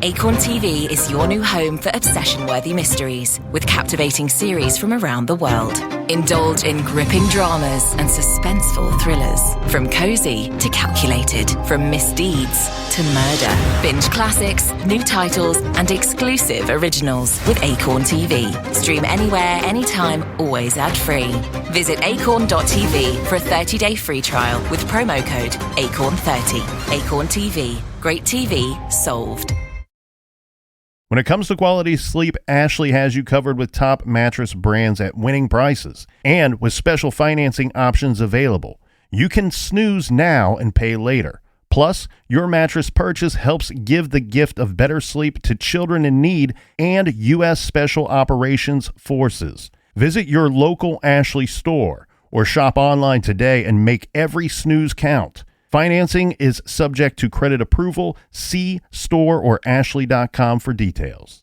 Acorn TV is your new home for obsession-worthy mysteries with captivating series from around the world. Indulge in gripping dramas and suspenseful thrillers. From cozy to calculated, from misdeeds to murder. Binge classics, new titles, and exclusive originals with Acorn TV. Stream anywhere, anytime, always ad-free. Visit acorn.tv for a 30-day free trial with promo code ACORN30. Acorn TV. Great TV solved. When it comes to quality sleep, Ashley has you covered with top mattress brands at winning prices and with special financing options available. You can snooze now and pay later. Plus, your mattress purchase helps give the gift of better sleep to children in need and U.S. Special Operations Forces. Visit your local Ashley store or shop online today and make every snooze count. Financing is subject to credit approval. See store or ashley.com for details.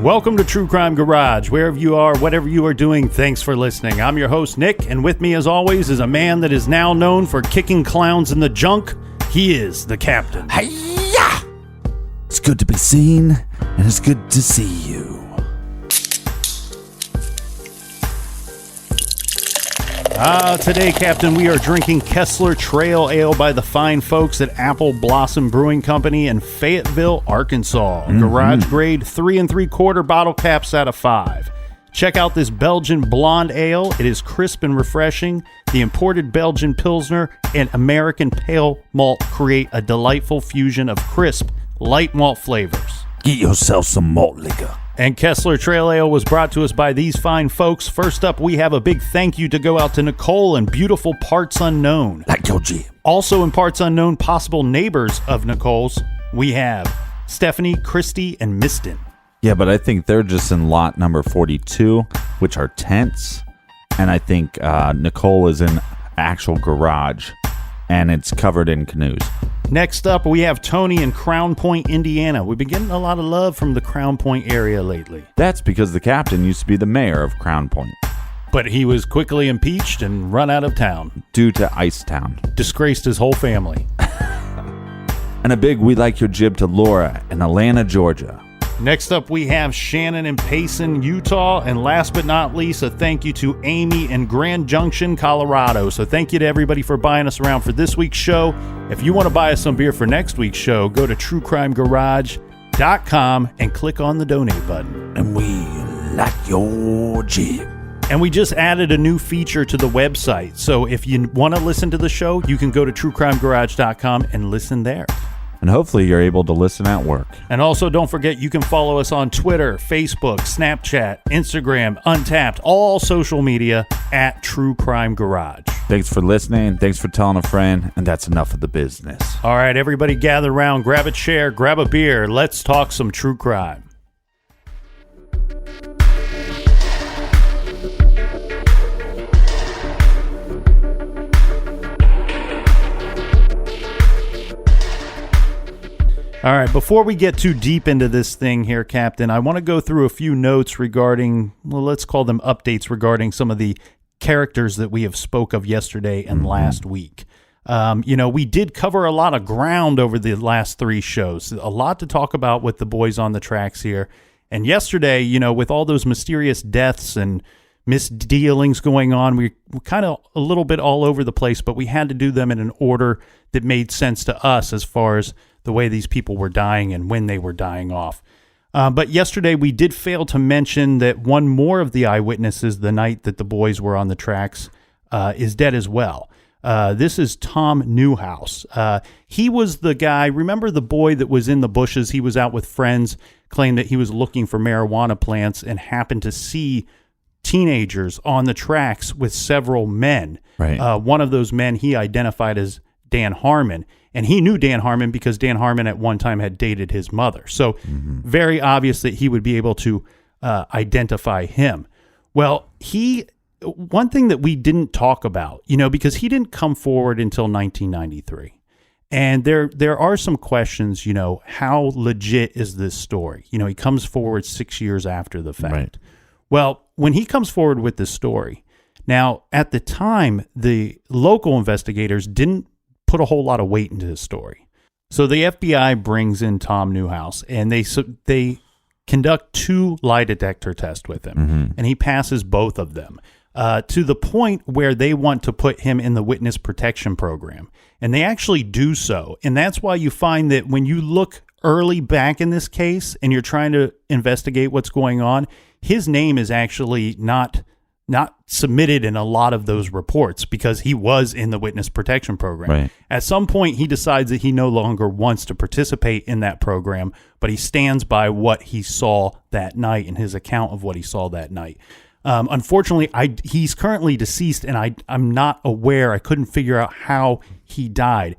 Welcome to True Crime Garage. Wherever you are, whatever you are doing, thanks for listening. I'm your host, Nick, and with me, as always, is a man that is now known for kicking clowns in the junk. He is the Captain. Hi-ya! It's good to be seen, and it's good to see you. Today, Captain, we are drinking Kessler Trail Ale by the fine folks at Apple Blossom Brewing Company in Fayetteville, Arkansas. Garage grade 3 3/4 bottle caps out of 5. Check out this Belgian blonde ale. It is crisp and refreshing. The imported Belgian Pilsner and American Pale Malt create a delightful fusion of crisp, light malt flavors. Get yourself some malt liquor. And Kessler Trail Ale was brought to us by these fine folks. First up, we have a big thank you to go out to Nicole and beautiful Parts Unknown. Like your gym. Also in Parts Unknown, possible neighbors of Nicole's, we have Stephanie, Christy, and Miston. Yeah, but I think they're just in lot number 42, which are tents. And I think Nicole is in actual garage, and it's covered in canoes. Next up, we have Tony in Crown Point, Indiana. We've been getting a lot of love from the Crown Point area lately. That's because the captain used to be the mayor of Crown Point. But he was quickly impeached and run out of town. Due to Icetown. Disgraced his whole family. And a big we like your jib to Laura in Atlanta, Georgia. Next up, we have Shannon in Payson, Utah. And last but not least, a thank you to Amy in Grand Junction, Colorado. So thank you to everybody for buying us around for this week's show. If you want to buy us some beer for next week's show, go to truecrimegarage.com and click on the donate button. And we like your jib. And we just added a new feature to the website. So if you want to listen to the show, you can go to truecrimegarage.com and listen there. And hopefully you're able to listen at work. And also don't forget you can follow us on Twitter, Facebook, Snapchat, Instagram, Untapped, all social media at True Crime Garage. Thanks for listening. Thanks for telling a friend. And that's enough of the business. All right, everybody gather around, grab a chair, grab a beer. Let's talk some true crime. All right, before we get too deep into this thing here, Captain, I want to go through a few notes regarding, well, let's call them updates regarding some of the characters that we have spoke of yesterday and last week. We did cover a lot of ground over the last 3 shows, a lot to talk about with the boys on the tracks here. And yesterday, with all those mysterious deaths and misdealings going on, we were kind of a little bit all over the place, but we had to do them in an order that made sense to us as far as the way these people were dying and when they were dying off. But yesterday we did fail to mention that one more of the eyewitnesses the night that the boys were on the tracks is dead as well. This is Tom Newhouse. He was the guy, remember the boy that was in the bushes? He was out with friends, claimed that he was looking for marijuana plants and happened to see teenagers on the tracks with several men. Right. One of those men he identified as Dan Harmon, and he knew Dan Harmon because Dan Harmon at one time had dated his mother. So very obvious that he would be able to identify him. Well, one thing that we didn't talk about, because he didn't come forward until 1993. And there are some questions, how legit is this story? He comes forward 6 years after the fact. Right. Well, when he comes forward with this story, now at the time, the local investigators didn't put a whole lot of weight into his story. So the FBI brings in Tom Newhouse, and they conduct 2 lie detector tests with him, and he passes both of them to the point where they want to put him in the witness protection program. And they actually do so. And that's why you find that when you look early back in this case and you're trying to investigate what's going on, his name is actually not submitted in a lot of those reports because he was in the witness protection program. Right. At some point, he decides that he no longer wants to participate in that program, but he stands by what he saw that night and his account of what he saw that night. Unfortunately, he's currently deceased, and I'm not aware. I couldn't figure out how he died.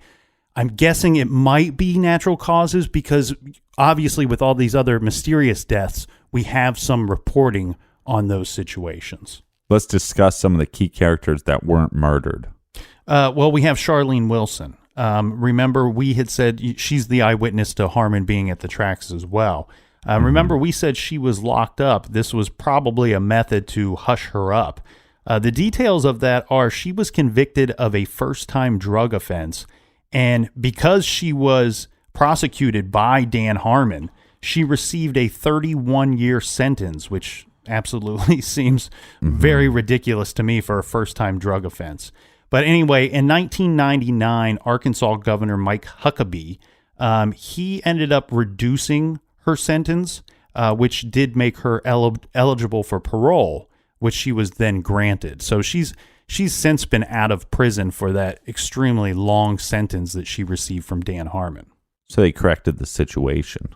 I'm guessing it might be natural causes because obviously with all these other mysterious deaths, we have some reporting on those situations. Let's discuss some of the key characters that weren't murdered. Well, we have Charlene Wilson. Remember, we had said she's the eyewitness to Harmon being at the tracks as well. Remember, we said she was locked up. This was probably a method to hush her up. The details of that are she was convicted of a first-time drug offense, and because she was prosecuted by Dan Harmon, she received a 31-year sentence, which absolutely seems very ridiculous to me for a first-time drug offense. But anyway, in 1999, Arkansas Governor Mike Huckabee, he ended up reducing her sentence, which did make her eligible for parole, which she was then granted. So she's since been out of prison for that extremely long sentence that she received from Dan Harmon. So they corrected the situation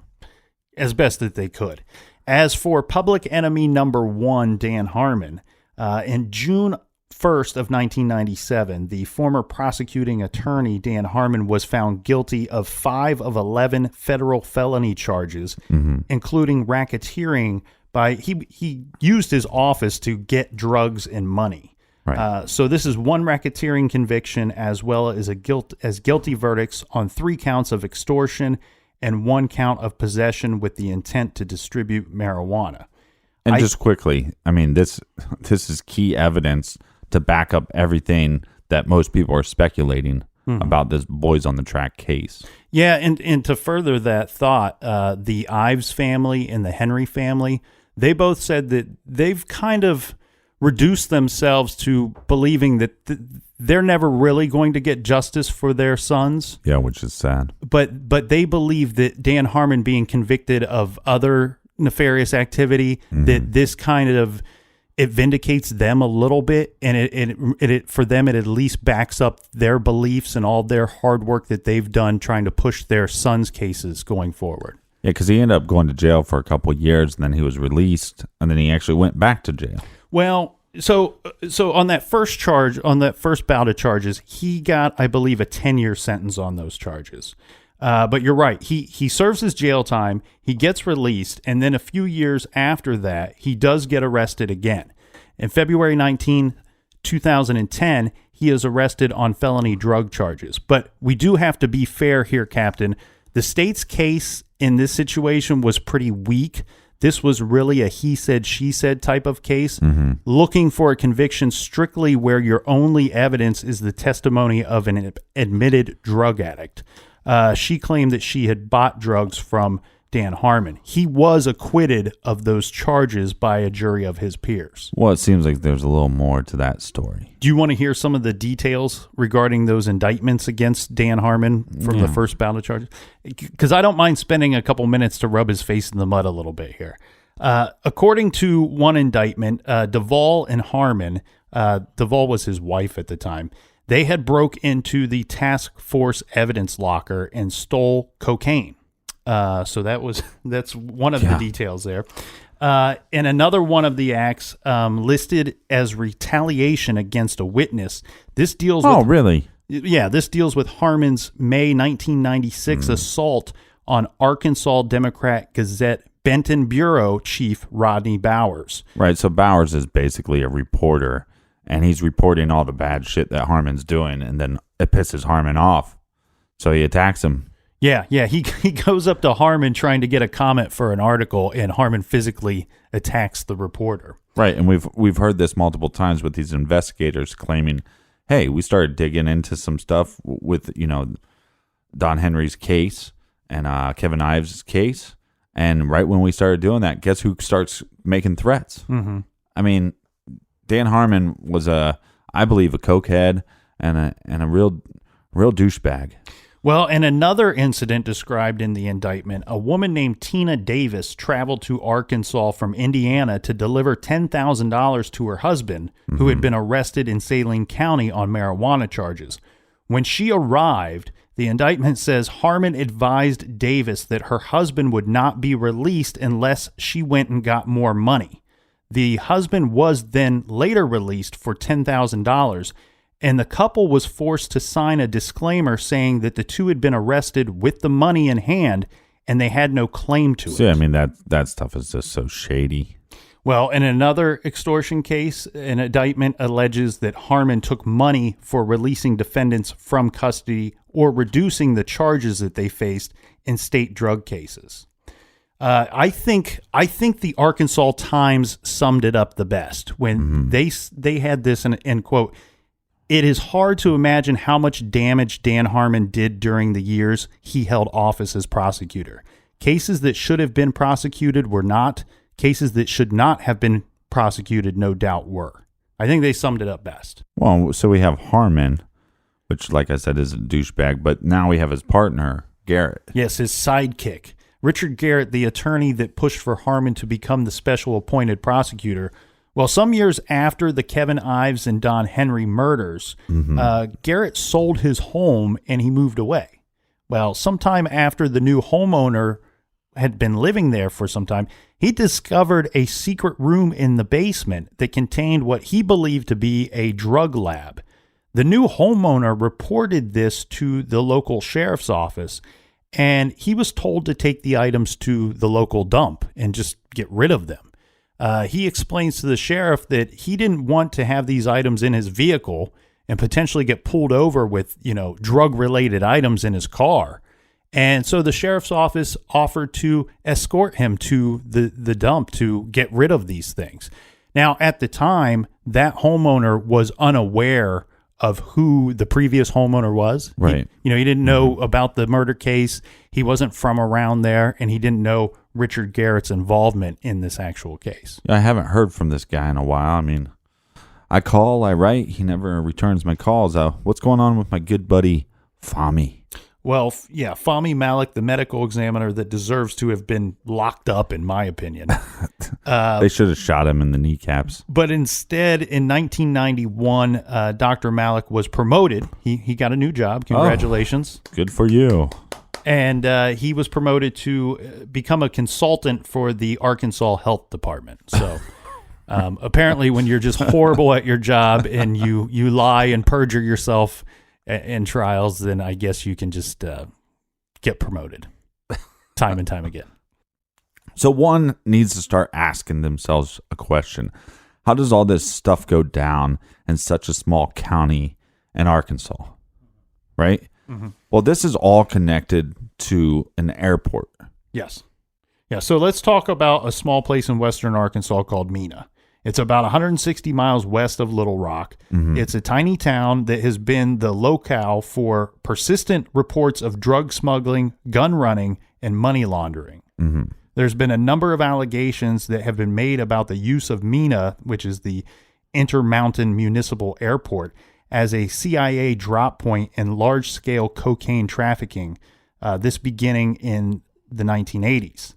as best that they could. As for public enemy number 1, Dan Harmon, in June 1st of 1997, the former prosecuting attorney Dan Harmon was found guilty of 5 of 11 federal felony charges, including racketeering. He used his office to get drugs and money. Right. So this is 1 racketeering conviction as well as guilty verdicts on 3 counts of extortion and 1 count of possession with the intent to distribute marijuana. And just quickly, I mean, this is key evidence to back up everything that most people are speculating about this Boys on the Track case. Yeah, and to further that thought, the Ives family and the Henry family, they both said that they've kind of reduced themselves to believing that they're never really going to get justice for their sons. Yeah, which is sad. But they believe that Dan Harmon being convicted of other nefarious activity, that this kind of, it vindicates them a little bit, and it for them it at least backs up their beliefs and all their hard work that they've done trying to push their sons' cases going forward. Yeah, because he ended up going to jail for a couple of years, and then he was released, and then he actually went back to jail. Well, so on that first charge, on that first bout of charges, he got, I believe, a 10-year sentence on those charges. But you're right. He serves his jail time, he gets released, and then a few years after that, he does get arrested again. In February 19, 2010, he is arrested on felony drug charges. But we do have to be fair here, Captain. The state's case in this situation was pretty weak. This was really a he said, she said type of case, looking for a conviction strictly where your only evidence is the testimony of an admitted drug addict. She claimed that she had bought drugs from Dan Harmon. He was acquitted of those charges by a jury of his peers. Well, it seems like there's a little more to that story. Do you want to hear some of the details regarding those indictments against Dan Harmon from the first bout of charges? Because I don't mind spending a couple minutes to rub his face in the mud a little bit here. According to one indictment, Duvall and Harmon, Duvall was his wife at the time, They had broke into the task force evidence locker and stole cocaine. So that's one of the details there. And another one of the acts listed as retaliation against a witness. This deals with... Oh, really? Yeah, this deals with Harmon's May 1996 assault on Arkansas Democrat Gazette Benton Bureau Chief Rodney Bowers. Right, so Bowers is basically a reporter, and he's reporting all the bad shit that Harmon's doing, and then it pisses Harmon off, so he attacks him. Yeah, he goes up to Harmon trying to get a comment for an article, and Harmon physically attacks the reporter. Right, and we've heard this multiple times with these investigators claiming, hey, we started digging into some stuff with, Don Henry's case and Kevin Ives' case, and right when we started doing that, guess who starts making threats? Mm-hmm. I mean, Dan Harmon was I believe, a cokehead and a real douchebag. Well, in another incident described in the indictment, a woman named Tina Davis traveled to Arkansas from Indiana to deliver $10,000 to her husband, who had been arrested in Saline County on marijuana charges. When she arrived, the indictment says Harmon advised Davis that her husband would not be released unless she went and got more money. The husband was then later released for $10,000, and the couple was forced to sign a disclaimer saying that the two had been arrested with the money in hand and they had no claim to it. Yeah, I mean, that stuff is just so shady. Well, in another extortion case, an indictment alleges that Harmon took money for releasing defendants from custody or reducing the charges that they faced in state drug cases. I think the Arkansas Times summed it up the best when they had this and quote, "It is hard to imagine how much damage Dan Harmon did during the years he held office as prosecutor. Cases that should have been prosecuted were not. Cases that should not have been prosecuted, no doubt, were." I think they summed it up best. Well, so we have Harmon, which, like I said, is a douchebag, but now we have his partner, Garrett. Yes, his sidekick. Richard Garrett, the attorney that pushed for Harmon to become the special appointed prosecutor. Well, some years after the Kevin Ives and Don Henry murders, Garrett sold his home and he moved away. Well, sometime after the new homeowner had been living there for some time, he discovered a secret room in the basement that contained what he believed to be a drug lab. The new homeowner reported this to the local sheriff's office, and he was told to take the items to the local dump and just get rid of them. He explains to the sheriff that he didn't want to have these items in his vehicle and potentially get pulled over with, drug-related items in his car. And so the sheriff's office offered to escort him to the dump to get rid of these things. Now, at the time, that homeowner was unaware of who the previous homeowner was. Right. He didn't know about the murder case. He wasn't from around there, and he didn't know Richard Garrett's involvement in this actual case. I haven't heard from this guy in a while. I mean, I call, I write. He never returns my calls. What's going on with my good buddy, Fahmy? Well, yeah, Fahmy Malik, the medical examiner that deserves to have been locked up, in my opinion. They should have shot him in the kneecaps. But instead, in 1991, Dr. Malik was promoted. He got a new job. Congratulations. Oh, good for you. And he was promoted to become a consultant for the Arkansas Health Department. So apparently when you're just horrible at your job and you lie and perjure yourself in trials, then I guess you can just get promoted time and time again. So one needs to start asking themselves a question. How does all this stuff go down in such a small county in Arkansas? Right? Mm-hmm. Well, this is all connected to an airport. Yes. Yeah, so let's talk about a small place in western Arkansas called Mena. It's about 160 miles west of Little Rock. Mm-hmm. It's a tiny town that has been the locale for persistent reports of drug smuggling, gun running, and money laundering. Mm-hmm. There's been a number of allegations that have been made about the use of Mena, which is the Intermountain Municipal Airport, as a CIA drop point in large-scale cocaine trafficking, this beginning in the 1980s.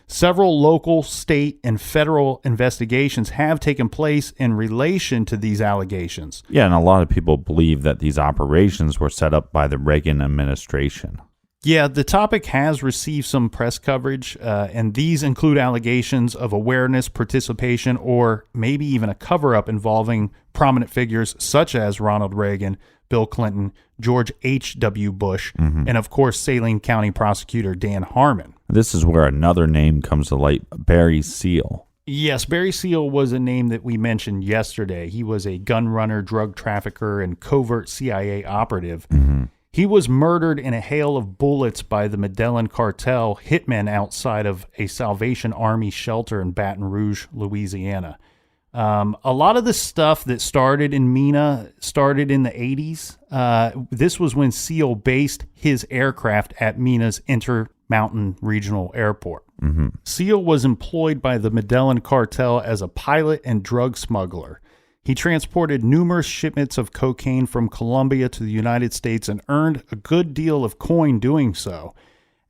Several local, state, and federal investigations have taken place in relation to these allegations. Yeah, and a lot of people believe that these operations were set up by the Reagan administration. Yeah, the topic has received some press coverage, and these include allegations of awareness, participation, or maybe even a cover-up involving prominent figures such as Ronald Reagan, Bill Clinton, George H.W. Bush, and of course, Saline County Prosecutor Dan Harmon. This is where another name comes to light, Barry Seal. Yes, Barry Seal was a name that we mentioned yesterday. He was a gun runner, drug trafficker, and covert CIA operative. He was murdered in a hail of bullets by the Medellin cartel hitmen outside of a Salvation Army shelter in Baton Rouge, Louisiana. A lot of the stuff that started in MENA started in the 80s. This was when Seal based his aircraft at MENA's Intermountain Regional Airport. Seal was employed by the Medellin cartel as a pilot and drug smuggler. He transported numerous shipments of cocaine from Colombia to the United States and earned a good deal of coin doing so.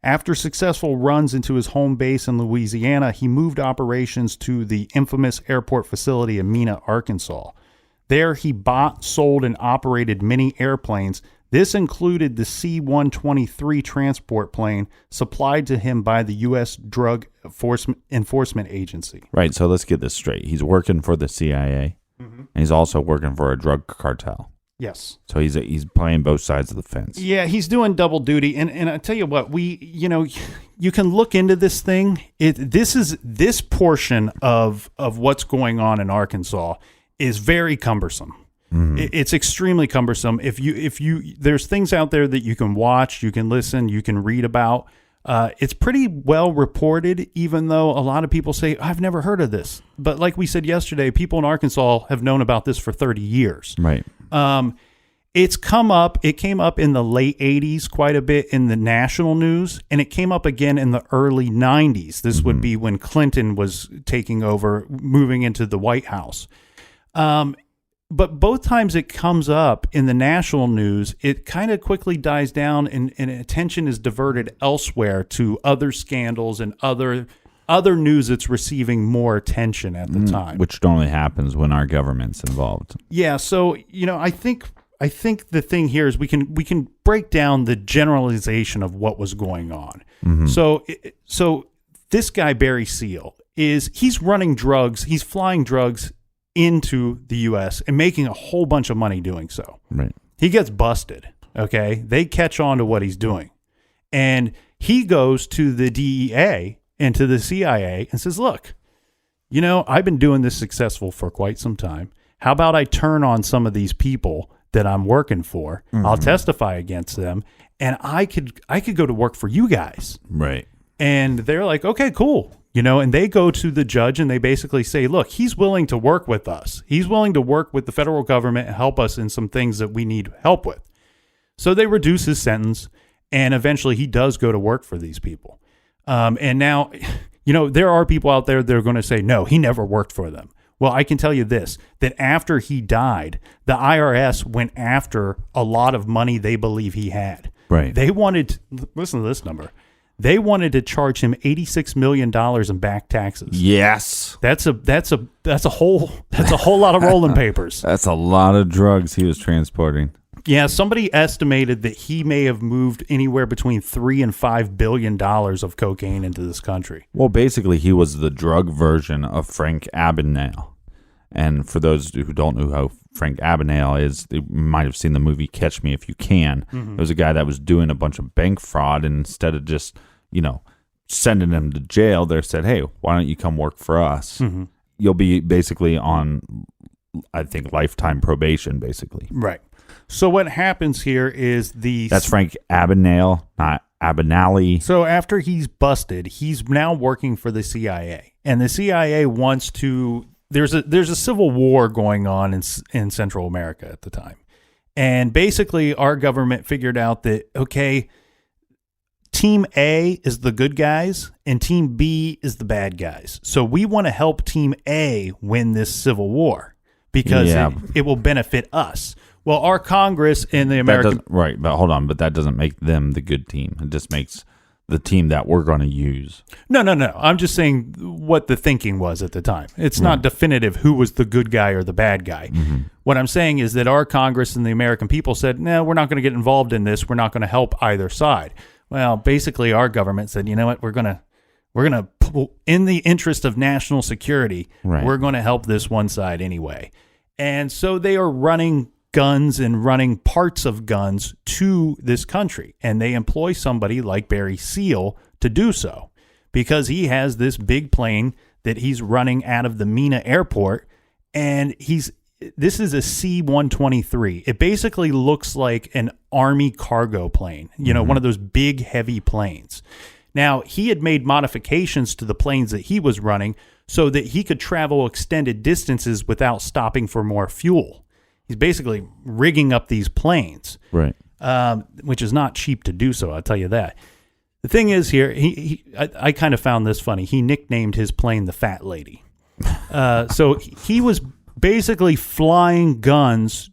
After successful runs into his home base in Louisiana, he moved operations to the infamous airport facility in Mena, Arkansas. There, he bought, sold, and operated many airplanes. This included the C-123 transport plane supplied to him by the U.S. Drug Enforcement Agency. Right, so let's get this straight. He's working for the CIA, and he's also working for a drug cartel. Yes. So he's playing both sides of the fence. Yeah, he's doing double duty. And I tell you what, you can look into this thing. This portion of what's going on in Arkansas is very cumbersome. It's extremely cumbersome. If you there's things out there that you can watch, you can listen, you can read about. It's pretty well reported, even though a lot of people say, I've never heard of this. But like we said yesterday, people in Arkansas have known about this for 30 years. Right. It came up in the late 80s quite a bit in the national news, and it came up again in the early 90s. This would be when Clinton was taking over, moving into the White House. But both times it comes up in the national news, it kind of quickly dies down and attention is diverted elsewhere to other scandals and other news that's receiving more attention at the time. Which normally happens when our government's involved. Yeah, so I think the thing here is we can break down the generalization of what was going on. So this guy Barry Seal he's running drugs, he's flying drugs into the U.S. and making a whole bunch of money doing so. Right. He gets busted. Okay, they catch on to what he's doing, and he goes to the DEA and to the CIA and says, "Look, I've been doing this successful for quite some time. How about I turn on some of these people that I'm working for? I'll testify against them, and I could go to work for you guys." Right. And they're like, "Okay, cool." And they go to the judge and they basically say, look, he's willing to work with us. He's willing to work with the federal government and help us in some things that we need help with. So they reduce his sentence, and eventually he does go to work for these people. And now, there are people out there that are going to say, no, he never worked for them. Well, I can tell you this, that after he died, the IRS went after a lot of money they believe he had. Right. They wanted, listen to this number. They wanted to charge him $86 million in back taxes. Yes. That's a whole lot of rolling papers. That's a lot of drugs he was transporting. Yeah, somebody estimated that he may have moved anywhere between $3 and $5 billion of cocaine into this country. Well, basically, he was the drug version of Frank Abagnale. And for those who don't know who Frank Abagnale is, they might have seen the movie Catch Me If You Can. It was a guy that was doing a bunch of bank fraud, and instead of just sending him to jail, they said, hey, why don't you come work for us? You'll be basically on, I think, lifetime probation, basically. Right. So what happens here is That's Frank Abagnale, not Abagnale. So after he's busted, he's now working for the CIA. And the CIA wants to... There's a civil war going on in Central America at the time. And basically our government figured out that, okay, Team A is the good guys and Team B is the bad guys. So we want to help Team A win this civil war because it will benefit us. Well, our Congress and the American... Right, but hold on. But that doesn't make them the good team. It just makes the team that we're going to use. No. I'm just saying what the thinking was at the time. It's not definitive who was the good guy or the bad guy. Mm-hmm. What I'm saying is that our Congress and the American people said, no, we're not going to get involved in this. We're not going to help either side. Well, basically our government said, you know what, we're going to, in the interest of national security, we're going to help this one side anyway. And so they are running guns and running parts of guns to this country. And they employ somebody like Barry Seal to do so because he has this big plane that he's running out of the Mena airport. And this is a C-123. It basically looks like an Army cargo plane, one of those big, heavy planes. Now, he had made modifications to the planes that he was running so that he could travel extended distances without stopping for more fuel. He's basically rigging up these planes, right? Which is not cheap to do so, I'll tell you that. The thing is here, I kind of found this funny. He nicknamed his plane the Fat Lady. So he was basically flying guns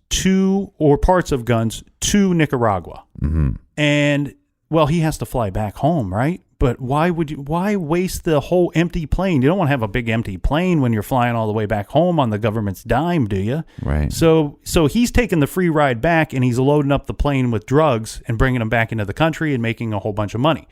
or parts of guns to Nicaragua. Mm-hmm. And, well, he has to fly back home, right? But why waste the whole empty plane? You don't want to have a big empty plane when you're flying all the way back home on the government's dime, do you? Right. So he's taking the free ride back and he's loading up the plane with drugs and bringing them back into the country and making a whole bunch of money.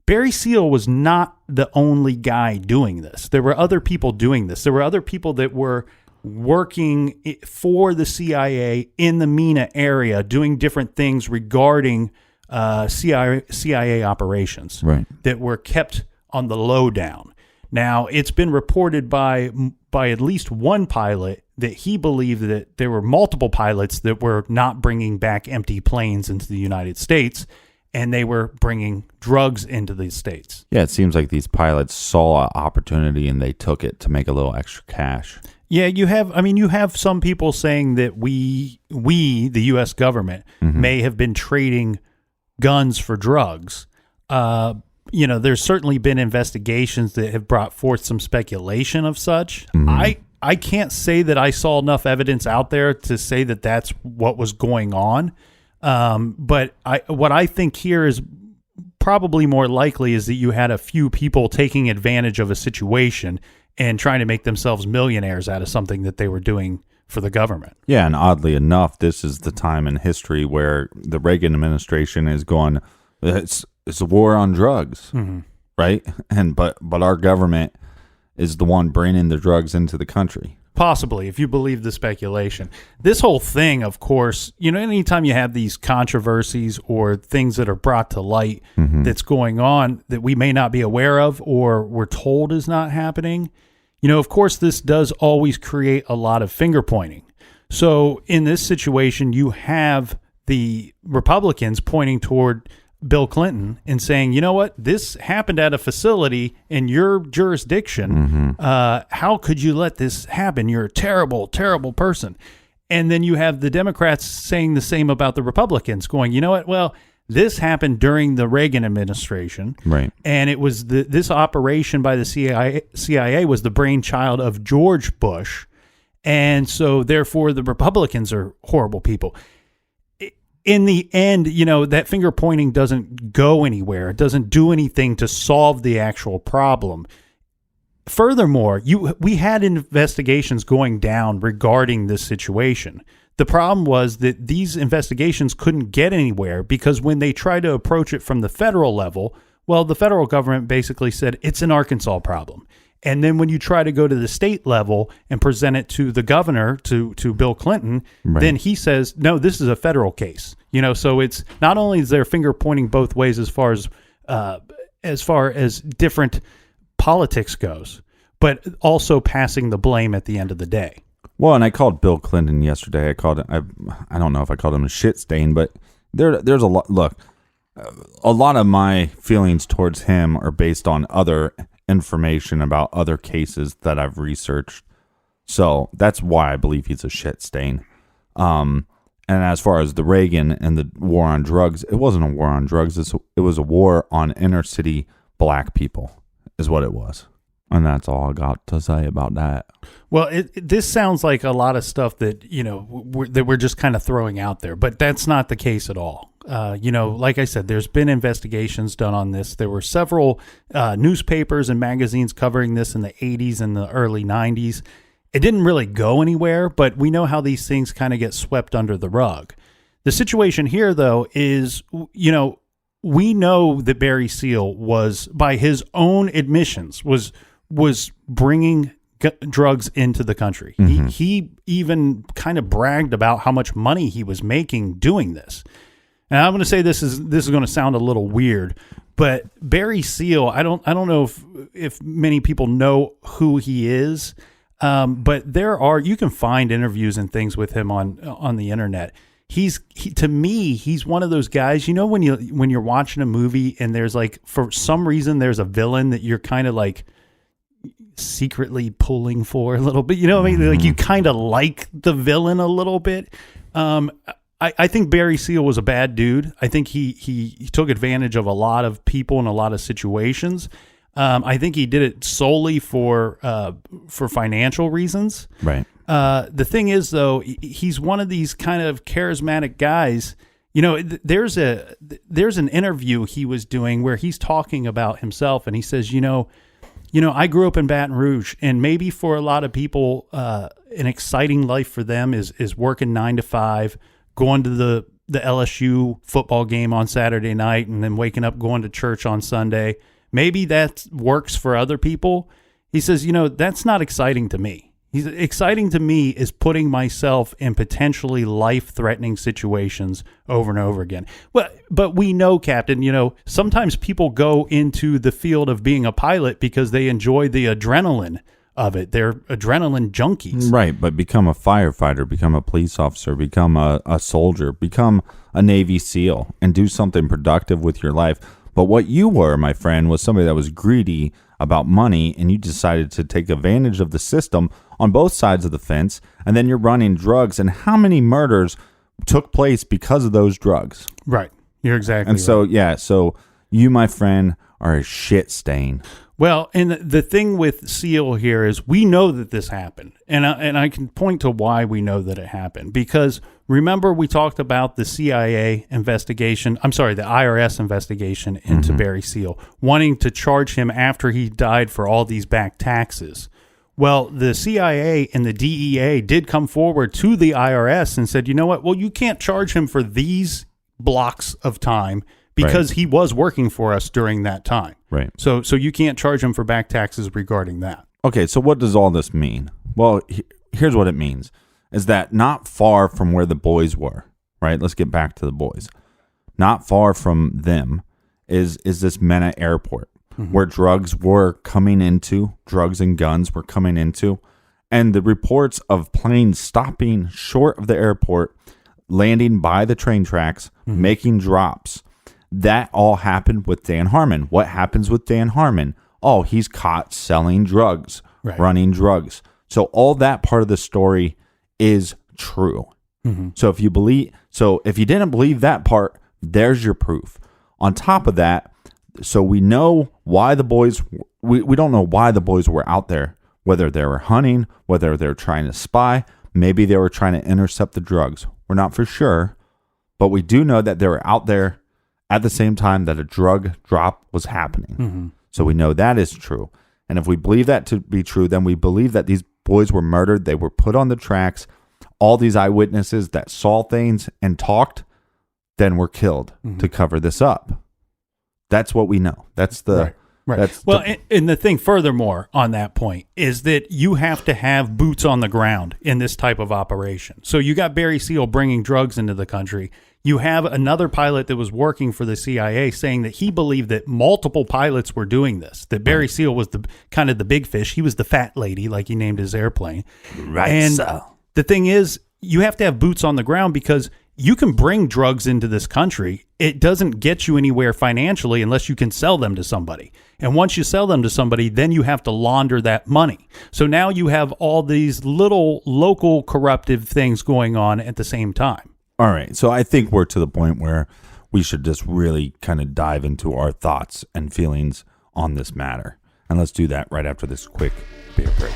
Barry Seal was not the only guy doing this. There were other people doing this. There were other people that were working for the CIA in the Mena area doing different things regarding CIA operations that were kept on the lowdown. Now, it's been reported by at least one pilot that he believed that there were multiple pilots that were not bringing back empty planes into the United States, and they were bringing drugs into the States. Yeah, it seems like these pilots saw an opportunity and they took it to make a little extra cash. Yeah, you have some people saying that we the U.S. government, may have been trading guns for drugs. There's certainly been investigations that have brought forth some speculation of such. Mm-hmm. I can't say that I saw enough evidence out there to say that that's what was going on. But what I think here is probably more likely is that you had a few people taking advantage of a situation and trying to make themselves millionaires out of something that they were doing for the government. Yeah, and oddly enough, this is the time in history where the Reagan administration is going, it's a war on drugs, right? And but our government is the one bringing the drugs into the country. Possibly, if you believe the speculation. This whole thing, of course, anytime you have these controversies or things that are brought to light that's going on that we may not be aware of or we're told is not happening, of course, this does always create a lot of finger pointing. So in this situation, you have the Republicans pointing toward Bill Clinton and saying, you know what, this happened at a facility in your jurisdiction. How could you let this happen? You're a terrible, terrible person. And then you have the Democrats saying the same about the Republicans, going, you know what, well, this happened during the Reagan administration, right? And it was this operation by the CIA was the brainchild of George Bush, and so therefore the Republicans are horrible people. In the end, that finger pointing doesn't go anywhere. It doesn't do anything to solve the actual problem. Furthermore, we had investigations going down regarding this situation. The problem was that these investigations couldn't get anywhere because when they tried to approach it from the federal level, well, the federal government basically said it's an Arkansas problem. And then when you try to go to the state level and present it to the governor, to Bill Clinton, then he says, no, this is a federal case. So it's not only is there finger pointing both ways as far as different politics goes, but also passing the blame at the end of the day. Well, and I called Bill Clinton yesterday. I don't know if I called him a shit stain, but there's a lot. Look, a lot of my feelings towards him are based on other information about other cases that I've researched. So that's why I believe he's a shit stain. And as far as the Reagan and the war on drugs, it wasn't a war on drugs. It was a war on inner city black people is what it was. And that's all I got to say about that. Well, this sounds like a lot of stuff that, that we're just kind of throwing out there, but that's not the case at all. Like I said, there's been investigations done on this. There were several newspapers and magazines covering this in the 80s and the early 90s. It didn't really go anywhere, but we know how these things kind of get swept under the rug. The situation here, though, is, we know that Barry Seal was, by his own admissions, was bringing drugs into the country. Mm-hmm. He even kind of bragged about how much money he was making doing this. And I'm going to say this is going to sound a little weird, but Barry Seal, I don't know if many people know who he is. But you can find interviews and things with him on the internet. To me, he's one of those guys, when you're watching a movie and there's like, for some reason, there's a villain that you're kind of like secretly pulling for a little bit, what I mean? Like you kind of like the villain a little bit. I think Barry Seal was a bad dude. I think he took advantage of a lot of people in a lot of situations. I think he did it solely for financial reasons. Right. The thing is, though, he's one of these kind of charismatic guys. There's an interview he was doing where he's talking about himself, and he says, I grew up in Baton Rouge, and maybe for a lot of people, an exciting life for them is working 9 to 5, going to the LSU football game on Saturday night, and then waking up, going to church on Sunday. Maybe that works for other people. He says, that's not exciting to me. Exciting to me is putting myself in potentially life-threatening situations over and over again. Well, but we know, Captain, sometimes people go into the field of being a pilot because they enjoy the adrenaline of it. They're adrenaline junkies. Right, but become a firefighter, become a police officer, become a soldier, become a Navy SEAL, and do something productive with your life. But what you were, my friend, was somebody that was greedy about money, and you decided to take advantage of the system on both sides of the fence, and then you're running drugs. And how many murders took place because of those drugs? Right. You're exactly and right. So you, my friend, are a shit stain. Well, and the thing with Seal here is we know that this happened, and I can point to why we know that it happened. Because remember, we talked about the CIA investigation. I'm sorry, the IRS investigation into Barry Seal, wanting to charge him after he died for all these back taxes. Well, the CIA and the DEA did come forward to the IRS and said, you know what? Well, you can't charge him for these blocks of time because he was working for us during that time. Right. So you can't charge him for back taxes regarding that. Okay, so what does all this mean? Well, here's what it means, is that not far from where the boys were, right? Let's get back to the boys. Not far from them is this Mena Airport, where drugs and guns were coming into, and the reports of planes stopping short of the airport, landing by the train tracks, making drops. That all happened with Dan Harmon. What happens with Dan Harmon? Oh, he's caught selling drugs, running drugs. So all that part of the story is true. So if you didn't believe that part, there's your proof. On top of that, so we know why the boys, we don't know why the boys were out there, whether they were hunting, whether they're trying to spy, maybe they were trying to intercept the drugs. We're not for sure, but we do know that they were out there at the same time that a drug drop was happening. So we know that is true. And if we believe that to be true, then we believe that these boys were murdered. They were put on the tracks. All these eyewitnesses that saw things and talked, then were killed to cover this up. That's what we know. That's the... Right. That's and the thing furthermore on that point is that you have to have boots on the ground in this type of operation. So you got Barry Seal bringing drugs into the country. You have another pilot that was working for the CIA saying that he believed that multiple pilots were doing this, that Barry Seal was the kind of the big fish. He was the fat lady, like he named his airplane. Right. And the thing is, you have to have boots on the ground because you can bring drugs into this country. It doesn't get you anywhere financially unless you can sell them to somebody. And once you sell them to somebody, then you have to launder that money. So now you have all these little local corruptive things going on at the same time. All right. So I think we're to the point where we should just really kind of dive into our thoughts and feelings on this matter. And let's do that right after this quick beer break.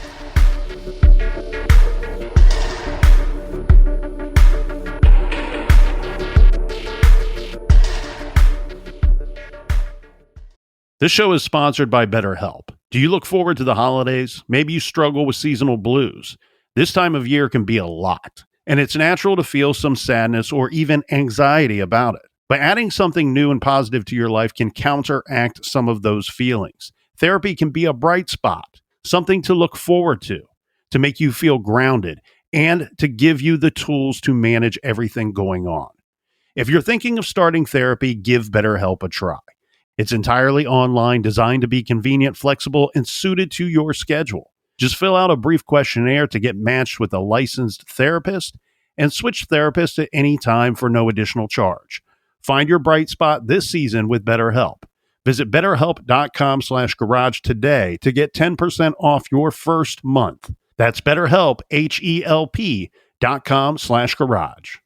This show is sponsored by BetterHelp. Do you look forward to the holidays? Maybe you struggle with seasonal blues. This time of year can be a lot, and it's natural to feel some sadness or even anxiety about it. But adding something new and positive to your life can counteract some of those feelings. Therapy can be a bright spot, something to look forward to make you feel grounded, and to give you the tools to manage everything going on. If you're thinking of starting therapy, give BetterHelp a try. It's entirely online, designed to be convenient, flexible, and suited to your schedule. Just fill out a brief questionnaire to get matched with a licensed therapist and switch therapists at any time for no additional charge. Find your bright spot this season with BetterHelp. Visit BetterHelp.com /garage today to get 10% off your first month. That's BetterHelp, HELP.com /garage.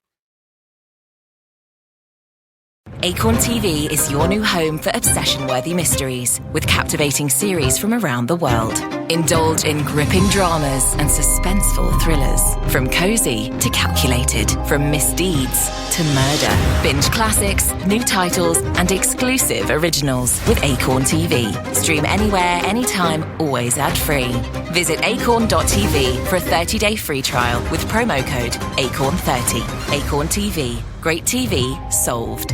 Acorn TV is your new home for obsession-worthy mysteries with captivating series from around the world. Indulge in gripping dramas and suspenseful thrillers. From cozy to calculated, from misdeeds to murder. Binge classics, new titles, and exclusive originals with Acorn TV. Stream anywhere, anytime, always ad-free. Visit acorn.tv for a 30-day free trial with promo code ACORN30. Acorn TV. Great TV solved.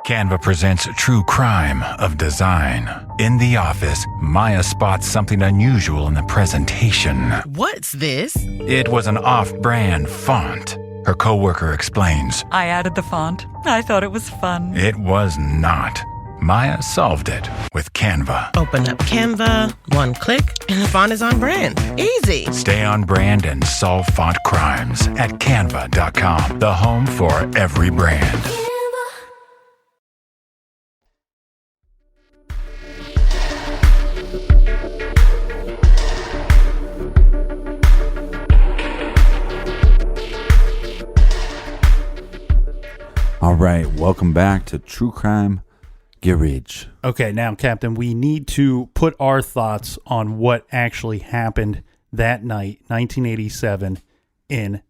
Canva presents True Crime of Design. In the office, Maya spots something unusual in the presentation. What's this? It was an off-brand font. Her coworker explains. I added the font. I thought it was fun. It was not. Maya solved it with Canva. Open up Canva, one click, and the font is on brand. Easy. Stay on brand and solve font crimes at canva.com, the home for every brand. All right, welcome back to True Crime Garage. Okay, now, Captain, we need to put our thoughts on what actually happened that night, 1987, in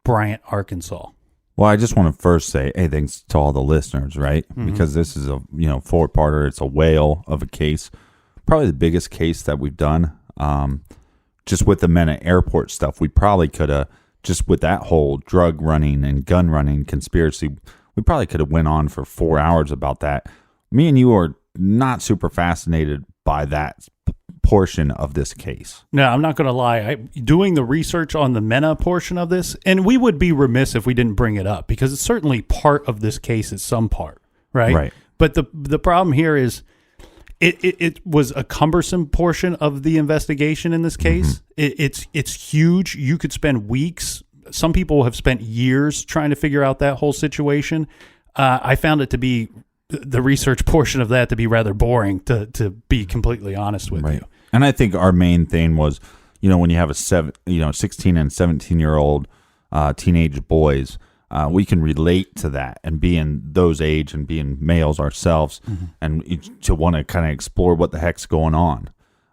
Bryant, Arkansas. Well, I just want to first say, hey, thanks to all the listeners, right? Mm-hmm. Because this is a four-parter. It's a whale of a case, probably the biggest case that we've done. Just with the Mena Airport stuff, we probably could have, just with that whole drug running and gun running conspiracy, we probably could have went on for 4 hours about that. Me and you are not super fascinated by that portion of this case. No, I'm not going to lie. Doing the research on the Mena portion of this, and we would be remiss if we didn't bring it up because it's certainly part of this case at some part, right? Right. But the problem here is it was a cumbersome portion of the investigation in this case. Mm-hmm. It's huge. You could spend weeks. Some people have spent years trying to figure out that whole situation. I found it to be the research portion of that to be rather boring, to be completely honest with you. And I think our main thing was, when you have a 16 and 17-year-old teenage boys, we can relate to that and being those age and being males ourselves, mm-hmm. and to want to kind of explore what the heck's going on.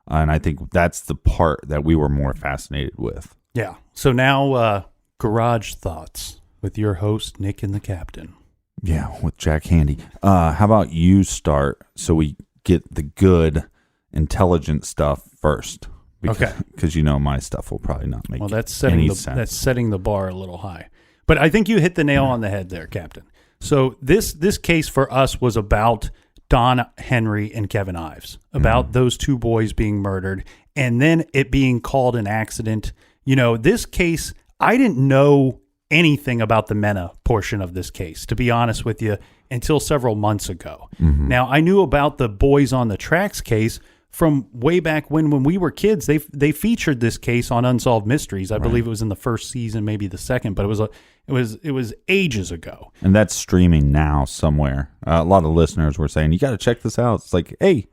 And I think that's the part that we were more fascinated with. Yeah. So now, Garage Thoughts with your host, Nick and the Captain. Yeah, with Jack Handy. How about you start so we get the good, intelligent stuff first? Okay. Because my stuff will probably not make that's sense. That's setting the bar a little high. But I think you hit the nail on the head there, Captain. So this case for us was about Don Henry and Kevin Ives, about those two boys being murdered, and then it being called an accident. This case, I didn't know anything about the Mena portion of this case, to be honest with you, until several months ago. Mm-hmm. Now, I knew about the Boys on the Tracks case from way back when we were kids. They featured this case on Unsolved Mysteries. I believe it was in the first season, maybe the second, but it was ages ago. And that's streaming now somewhere. A lot of listeners were saying, you got to check this out. It's like, hey,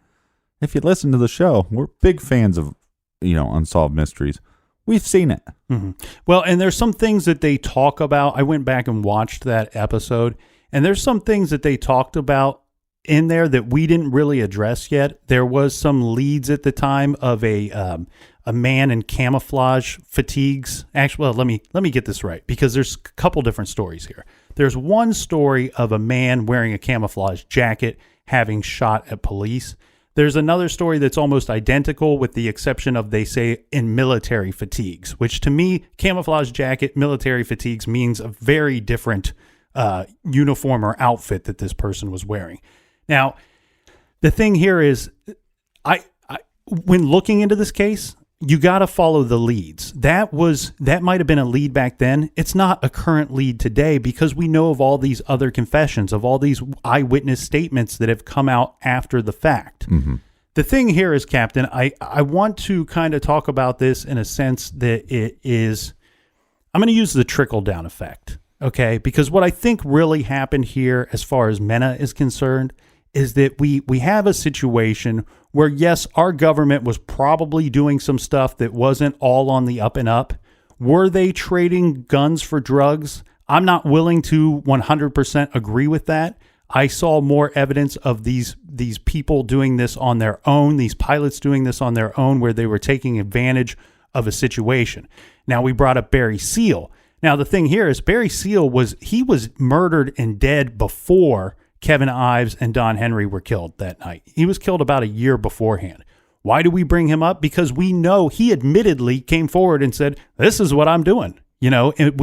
if you listen to the show, we're big fans of, Unsolved Mysteries. We've seen it. Mm-hmm. Well, and there's some things that they talk about. I went back and watched that episode, and there's some things that they talked about in there that we didn't really address yet. There was some leads at the time of a man in camouflage fatigues. Actually, well, let me get this right, because there's a couple different stories here. There's one story of a man wearing a camouflage jacket having shot at police. There's another story that's almost identical with the exception of, they say, in military fatigues, which to me, camouflage jacket, military fatigues means a very different uniform or outfit that this person was wearing. Now, the thing here is, when looking into this case, you got to follow the leads. That might have been a lead back then. It's not a current lead today because we know of all these other confessions, of all these eyewitness statements that have come out after the fact. Mm-hmm. The thing here is, Captain, I want to kind of talk about this in a sense that it is, I'm going to use the trickle-down effect, okay? Because what I think really happened here as far as Mena is concerned is that we have a situation where, yes, our government was probably doing some stuff that wasn't all on the up and up. Were they trading guns for drugs? I'm not willing to 100% agree with that. I saw more evidence of these people doing this on their own, these pilots doing this on their own, where they were taking advantage of a situation. Now, we brought up Barry Seal. Now, the thing here is Barry Seal was murdered and dead before Kevin Ives and Don Henry were killed that night. He was killed about a year beforehand. Why do we bring him up? Because we know he admittedly came forward and said, "This is what I'm doing." And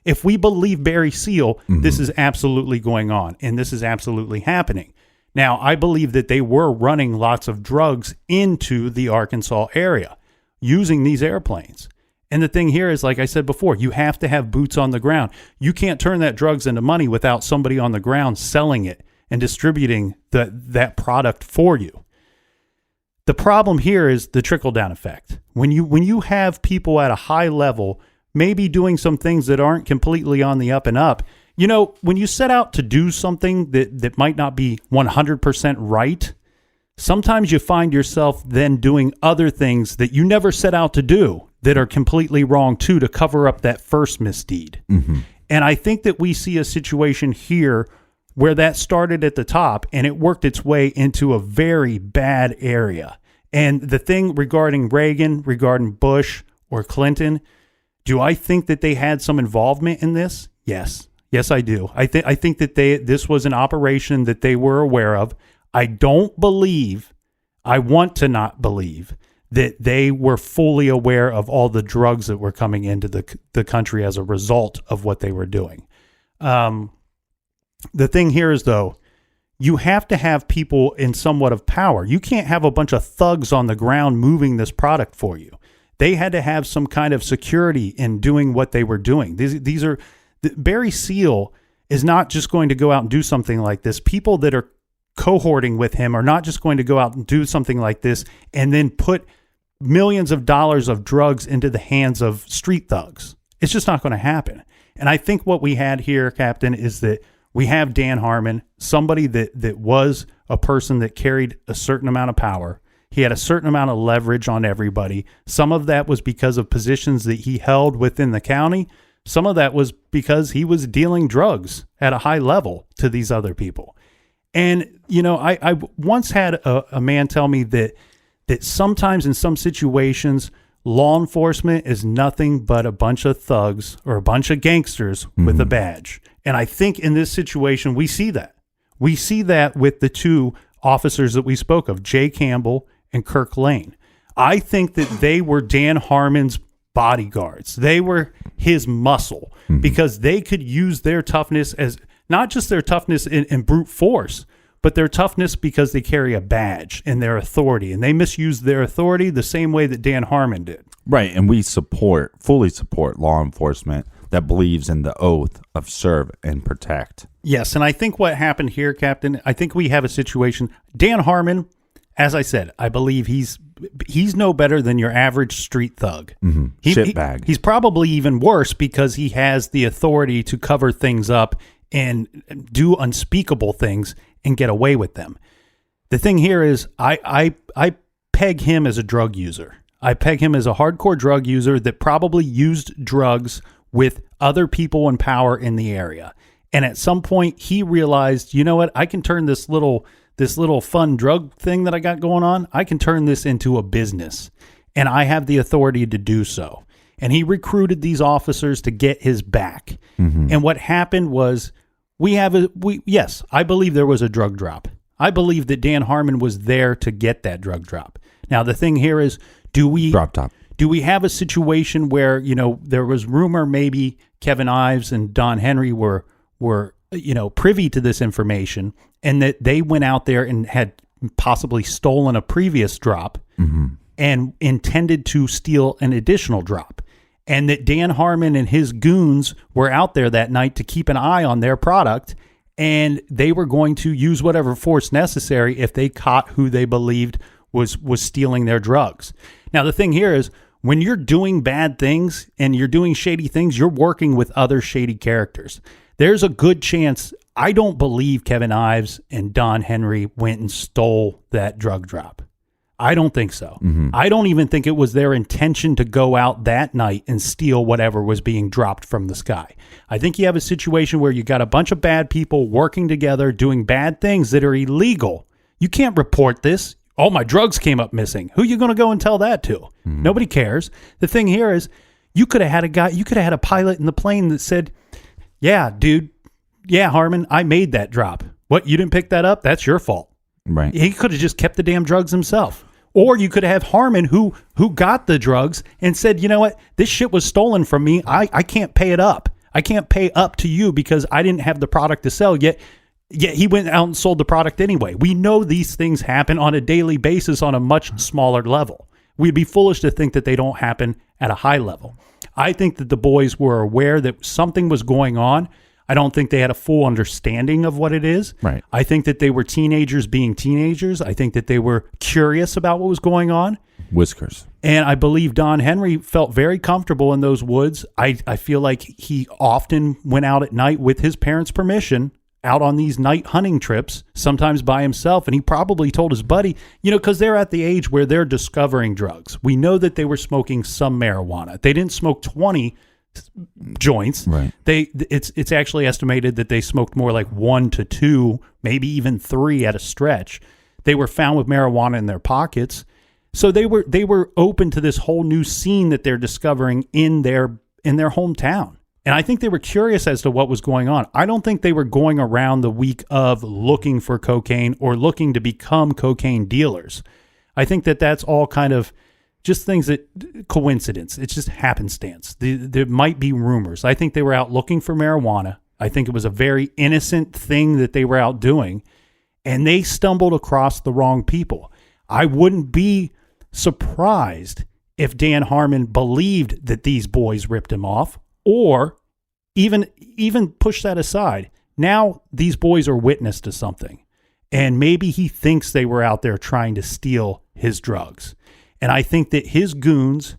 if we believe Barry Seal, mm-hmm. this is absolutely going on, and this is absolutely happening. Now, I believe that they were running lots of drugs into the Arkansas area using these airplanes. And the thing here is, like I said before, you have to have boots on the ground. You can't turn that drugs into money without somebody on the ground selling it and distributing that product for you. The problem here is the trickle-down effect. When you have people at a high level maybe doing some things that aren't completely on the up and up, when you set out to do something that might not be 100% right, sometimes you find yourself then doing other things that you never set out to do that are completely wrong too, to cover up that first misdeed. Mm-hmm. And I think that we see a situation here where that started at the top and it worked its way into a very bad area. And the thing regarding Reagan, regarding Bush or Clinton, do I think that they had some involvement in this? Yes. Yes, I do. I think that this was an operation that they were aware of. I want to not believe that they were fully aware of all the drugs that were coming into the country as a result of what they were doing. The thing here is, though, you have to have people in somewhat of power. You can't have a bunch of thugs on the ground moving this product for you. They had to have some kind of security in doing what they were doing. Barry Seal is not just going to go out and do something like this. People that are cohorting with him are not just going to go out and do something like this and then put millions of dollars of drugs into the hands of street thugs. It's just not going to happen. And I think what we had here, Captain, is that we have Dan Harmon, somebody that was a person that carried a certain amount of power. He had a certain amount of leverage on everybody. Some of that was because of positions that he held within the county. Some of that was because he was dealing drugs at a high level to these other people. And, I once had a man tell me that sometimes in some situations, law enforcement is nothing but a bunch of thugs or a bunch of gangsters mm-hmm. with a badge. And I think in this situation, we see that. We see that with the two officers that we spoke of, Jay Campbell and Kirk Lane. I think that they were Dan Harmon's bodyguards. They were his muscle mm-hmm. because they could use their toughness as not just their toughness in brute force, but their toughness because they carry a badge and their authority. And they misuse their authority the same way that Dan Harmon did. Right. And we fully support law enforcement that believes in the oath of serve and protect. Yes. And I think what happened here, Captain, I think we have a situation. Dan Harmon, as I said, I believe he's no better than your average street thug. Mm-hmm. Shitbag. He's probably even worse because he has the authority to cover things up and do unspeakable things and get away with them. The thing here is I peg him as a drug user. I peg him as a hardcore drug user that probably used drugs with other people in power in the area. And at some point he realized, you know what, I can turn this little fun drug thing that I got going on, I can turn this into a business. And I have the authority to do so. And he recruited these officers to get his back. Mm-hmm. And what happened was yes, I believe there was a drug drop. I believe that Dan Harmon was there to get that drug drop. Now, the thing here is, do we have a situation where, you know, there was rumor maybe Kevin Ives and Don Henry were you know, privy to this information, and that they went out there and had possibly stolen a previous drop and intended to steal an additional drop, and that Dan Harmon and his goons were out there that night to keep an eye on their product, and they were going to use whatever force necessary if they caught who they believed was stealing their drugs. Now, the thing here is, when you're doing bad things and you're doing shady things, you're working with other shady characters. There's a good chance, I don't believe Kevin Ives and Don Henry went and stole that drug drop. I don't think so. I don't even think it was their intention to go out that night and steal whatever was being dropped from the sky. I think you have a situation where you got a bunch of bad people working together, doing bad things that are illegal. You can't report this. Oh, my drugs came up missing. Who are you going to go and tell that to? Nobody cares. The thing here is, you could have had a pilot in the plane that said, yeah, dude. Yeah, Harmon, I made that drop. What, you didn't pick that up? That's your fault. Right. He could have just kept the damn drugs himself. Or you could have Harmon who got the drugs and said, you know what? This shit was stolen from me. I can't pay it up. I can't pay up to you because I didn't have the product to sell yet. Yet he went out and sold the product anyway. We know these things happen on a daily basis on a much smaller level. We'd be foolish to think that they don't happen at a high level. I think that the boys were aware that something was going on. I don't think they had a full understanding of what it is. Right. I think that they were teenagers being teenagers. I think that they were curious about what was going on. Whiskers. And I believe Don Henry felt very comfortable in those woods. I feel like he often went out at night with his parents' permission, out on these night hunting trips, sometimes by himself. And he probably told his buddy, you know, because they're at the age where they're discovering drugs. We know that they were smoking some marijuana. They didn't smoke 20 joints. Right. It's actually estimated that they smoked more like 1 to 2, maybe even 3 at a stretch. They were found with marijuana in their pockets. So they were open to this whole new scene that they're discovering in their hometown. And I think they were curious as to what was going on. I don't think they were going around the week of looking for cocaine or looking to become cocaine dealers. I think that that's all kind of just things that coincidence. It's just happenstance. There might be rumors. I think they were out looking for marijuana. I think it was a very innocent thing that they were out doing, and they stumbled across the wrong people. I wouldn't be surprised if Dan Harmon believed that these boys ripped him off, or even push that aside. Now these boys are witness to something, and maybe he thinks they were out there trying to steal his drugs. And I think that his goons,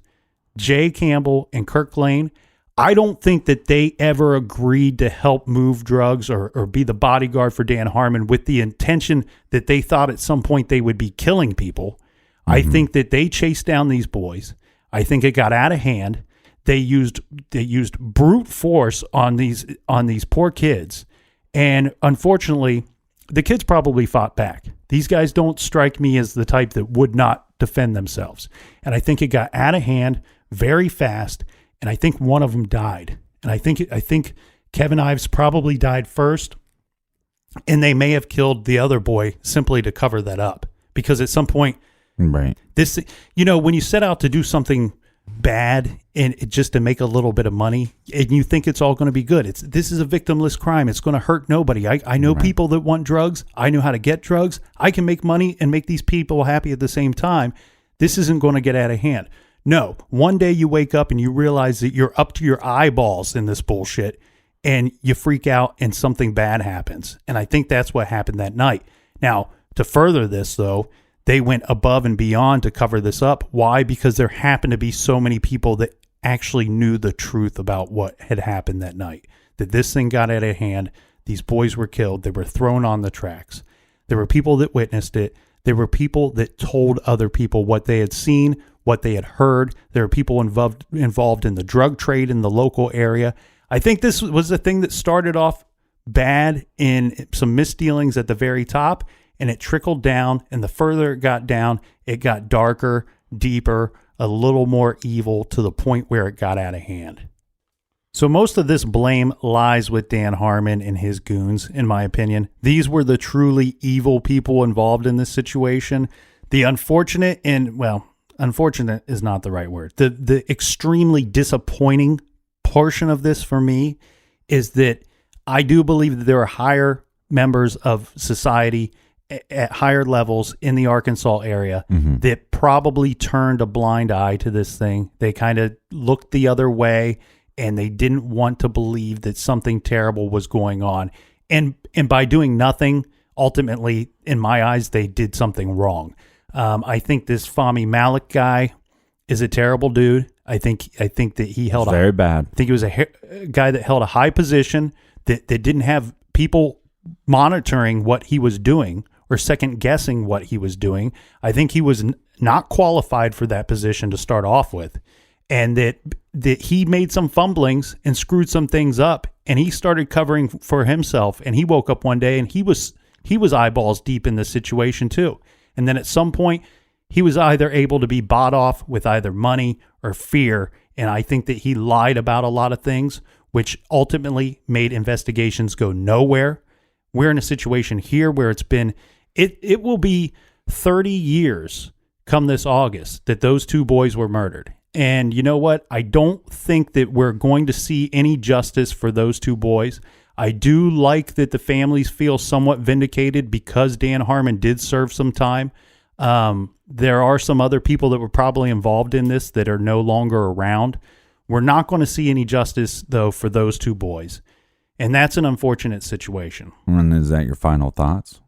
Jay Campbell and Kirk Lane, I don't think that they ever agreed to help move drugs or be the bodyguard for Dan Harmon with the intention that they thought at some point they would be killing people. I think that they chased down these boys. I think it got out of hand. They used brute force on these poor kids. And unfortunately, the kids probably fought back. These guys don't strike me as the type that would not defend themselves. And I think it got out of hand very fast. And I think one of them died. And I think Kevin Ives probably died first. And they may have killed the other boy simply to cover that up. Because at some point, right, this, you know, when you set out to do something bad and just to make a little bit of money and you think it's all going to be good, this is a victimless crime. It's going to hurt nobody. I know people that want drugs. I know how to get drugs. I can make money and make these people happy at the same time. This isn't going to get out of hand. No, one day you wake up and you realize that you're up to your eyeballs in this bullshit and you freak out and something bad happens. And I think that's what happened that night. Now, to further this though, they went above and beyond to cover this up. Why? Because there happened to be so many people that actually knew the truth about what had happened that night. That this thing got out of hand. These boys were killed. They were thrown on the tracks. There were people that witnessed it. There were people that told other people what they had seen, what they had heard. There were people involved in the drug trade in the local area. I think this was the thing that started off bad in some misdealings at the very top. And it trickled down, and the further it got down, it got darker, deeper, a little more evil to the point where it got out of hand. So most of this blame lies with Dan Harmon and his goons, in my opinion. These were the truly evil people involved in this situation. The unfortunate unfortunate is not the right word. The extremely disappointing portion of this for me is that I do believe that there are higher members of society at higher levels in the Arkansas area that probably turned a blind eye to this thing. They kind of looked the other way, and they didn't want to believe that something terrible was going on. And by doing nothing, ultimately, in my eyes, they did something wrong. I think this Fahmy Malik guy is a terrible dude. I think that he held very bad. I think he was a guy that held a high position that didn't have people monitoring what he was doing or second guessing what he was doing. I think he was not qualified for that position to start off with. And that he made some fumblings and screwed some things up, and he started covering for himself. And he woke up one day and he was eyeballs deep in the situation too. And then at some point, he was either able to be bought off with either money or fear. And I think that he lied about a lot of things, which ultimately made investigations go nowhere. We're in a situation here where it will be 30 years come this August that those two boys were murdered. And you know what? I don't think that we're going to see any justice for those two boys. I do like that the families feel somewhat vindicated because Dan Harmon did serve some time. There are some other people that were probably involved in this that are no longer around. We're not going to see any justice, though, for those two boys. And that's an unfortunate situation. And is that your final thoughts?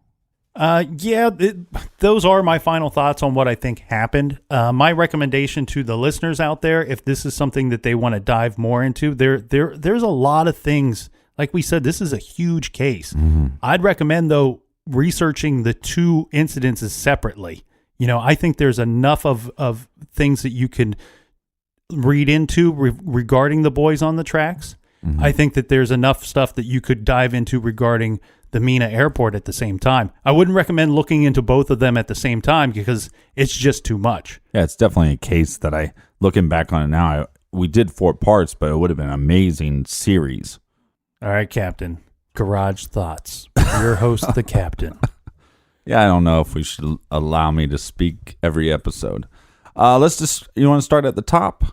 Those are my final thoughts on what I think happened. My recommendation to the listeners out there, if this is something that they want to dive more into, there's a lot of things. Like we said, this is a huge case. I'd recommend, though, researching the two incidences separately. I think there's enough of things that you can read into regarding the boys on the tracks. I think that there's enough stuff that you could dive into regarding the Mena Airport at the same time. I wouldn't recommend looking into both of them at the same time because it's just too much. Yeah, it's definitely a case that looking back on it now, we did 4 parts, but it would have been an amazing series. All right, Captain. Garage Thoughts. Your host, the Captain. Yeah, I don't know if we should allow me to speak every episode. You want to start at the top?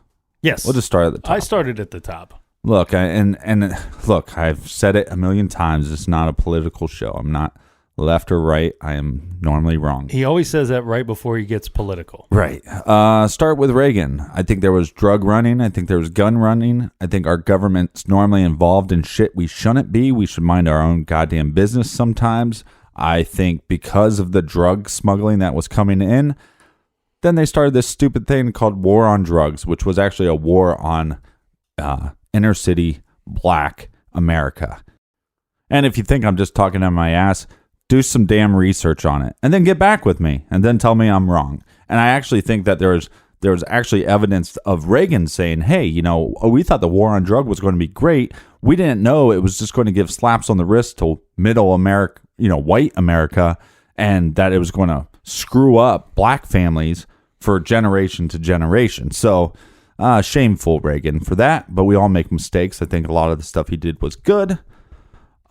Yes. We'll just start at the top. I started at the top. Look, look, I've said it a million times. It's not a political show. I'm not left or right. I am normally wrong. He always says that right before he gets political. Right. Start with Reagan. I think there was drug running. I think there was gun running. I think our government's normally involved in shit we shouldn't be. We should mind our own goddamn business sometimes. I think because of the drug smuggling that was coming in, then they started this stupid thing called war on drugs, which was actually a war on inner city black America. And if you think I'm just talking on my ass, do some damn research on it and then get back with me and then tell me I'm wrong. And I actually think that there was actually evidence of Reagan saying, hey, we thought the war on drug was going to be great. We didn't know it was just going to give slaps on the wrist to middle America, white America, and that it was going to screw up black families for generation to generation. So shameful, Reagan, for that. But we all make mistakes. I think a lot of the stuff he did was good.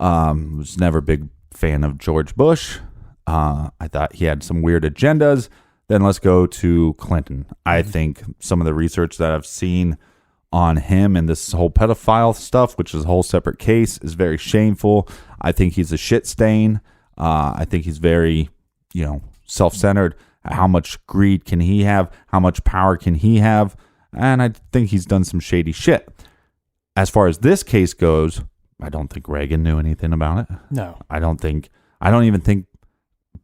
Was never a big fan of George Bush. I thought he had some weird agendas. Then let's go to Clinton. I think some of the research that I've seen on him and this whole pedophile stuff, which is a whole separate case, is very shameful. I think he's a shit stain. I think he's very, self-centered. How much greed can he have? How much power can he have? And I think he's done some shady shit. As far as this case goes, I don't think Reagan knew anything about it. No. I don't even think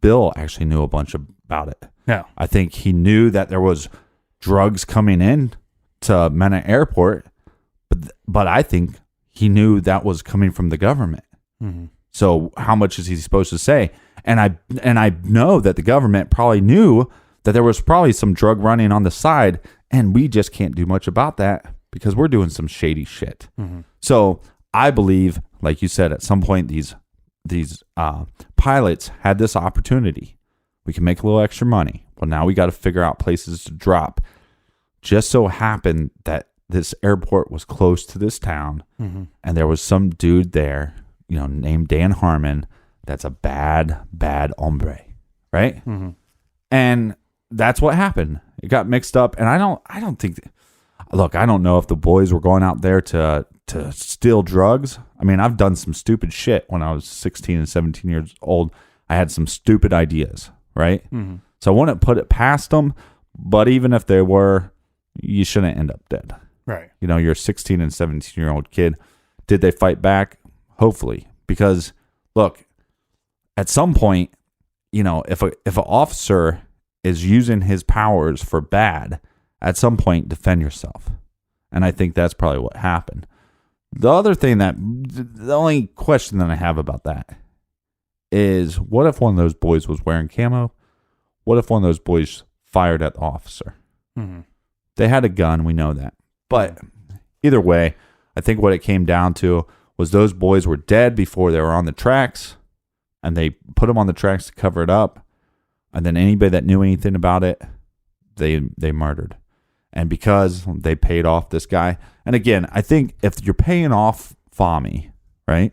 Bill actually knew a bunch about it. No. I think he knew that there was drugs coming in to Mena Airport, but I think he knew that was coming from the government. Mm-hmm. So how much is he supposed to say? And I know that the government probably knew that there was probably some drug running on the side, and we just can't do much about that because we're doing some shady shit. Mm-hmm. So I believe, like you said, at some point these pilots had this opportunity. We can make a little extra money. Well, now we got to figure out places to drop. Just so happened that this airport was close to this town, and there was some dude there, named Dan Harmon, that's a bad hombre, right? And that's what happened. It got mixed up, and I don't think. Look, I don't know if the boys were going out there to steal drugs. I mean, I've done some stupid shit when I was 16 and 17 years old. I had some stupid ideas, right? So I wouldn't put it past them, but even if they were, you shouldn't end up dead. Right. You're a 16 and 17-year-old kid. Did they fight back? Hopefully. Because, look, at some point, if an officer is using his powers for bad, at some point, defend yourself. And I think that's probably what happened. The only question that I have about that is, what if one of those boys was wearing camo? What if one of those boys fired at the officer? They had a gun, we know that. But either way, I think what it came down to was those boys were dead before they were on the tracks, and they put them on the tracks to cover it up. And then anybody that knew anything about it, they murdered. And because they paid off this guy, and again, I think if you're paying off Fahmy, right?